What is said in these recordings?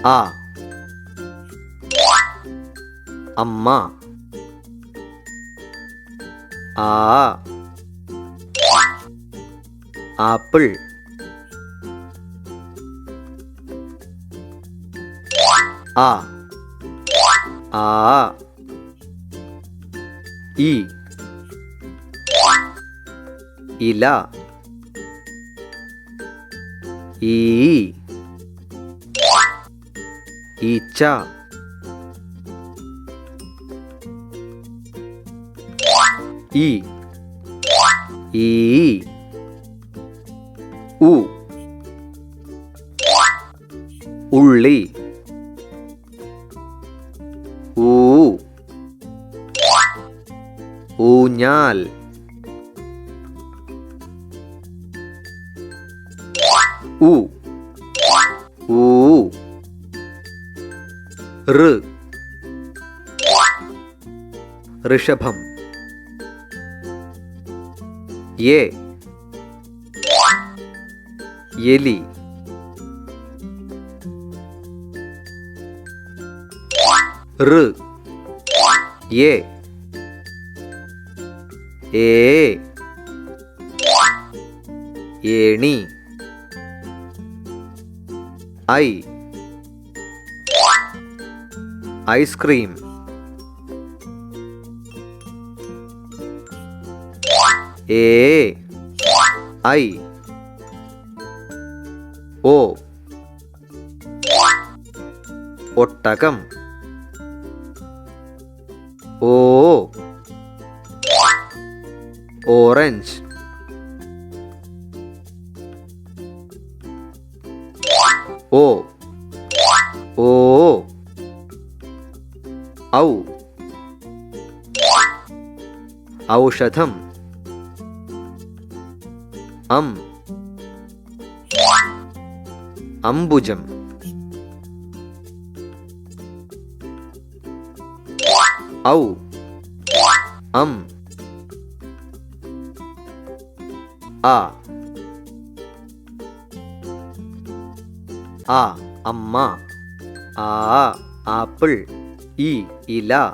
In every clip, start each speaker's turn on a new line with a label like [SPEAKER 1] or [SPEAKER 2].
[SPEAKER 1] ആ അമ്മ. ആ ആപ്പിൾ. ആ ഈ ഇല. ഈ ഈച്ച. ഈ ഉ ഉള്ളി. ഊ ഊഞ്ഞാൽ. ഉ ഊ ഋ ഋഷഭം. യേ എലി. ഋ യേ ഏണി. I ice cream. ഐ ഓ ഒട്ടകം. ഓ ഓറഞ്ച്. ഓ ഔ ഔഷധം. അംബുജം. ഔ ആ അമ്മ. ആ ആപ്പിൾ. ഈ ഇല.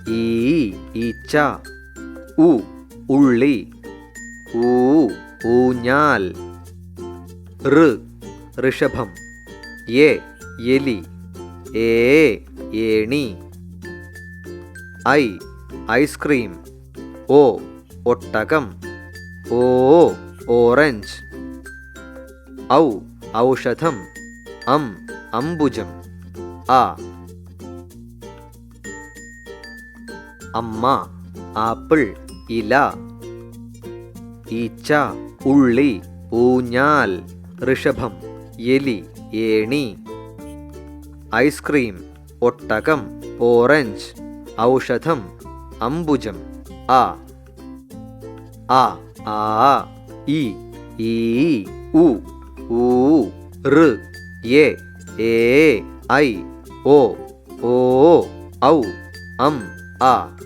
[SPEAKER 1] ഈ ഈച്ച. ഉ ഉള്ളി. ഊ ഊഞ്ഞാൽ. ഋ ഋഷഭം. യേ എലി. ഏണി. I ice cream. ഓ ഒട്ടകം. ഓ ഓറഞ്ച്. ഔ ഔഷധം. അംബുജം. ആ അമ്മ ആപ്പിൾ ഇല ഈച്ച ഉള്ളി ഊഞ്ഞാൽ ഋഷഭം എലി ഏണി ഐസ്ക്രീം ഒട്ടകം ഓറഞ്ച് ഔഷധം അംബുജം ആ ആ ആ ഇ ഈ ഉ ഊ ഋ എ ഐ ഓ ഔ അം ആ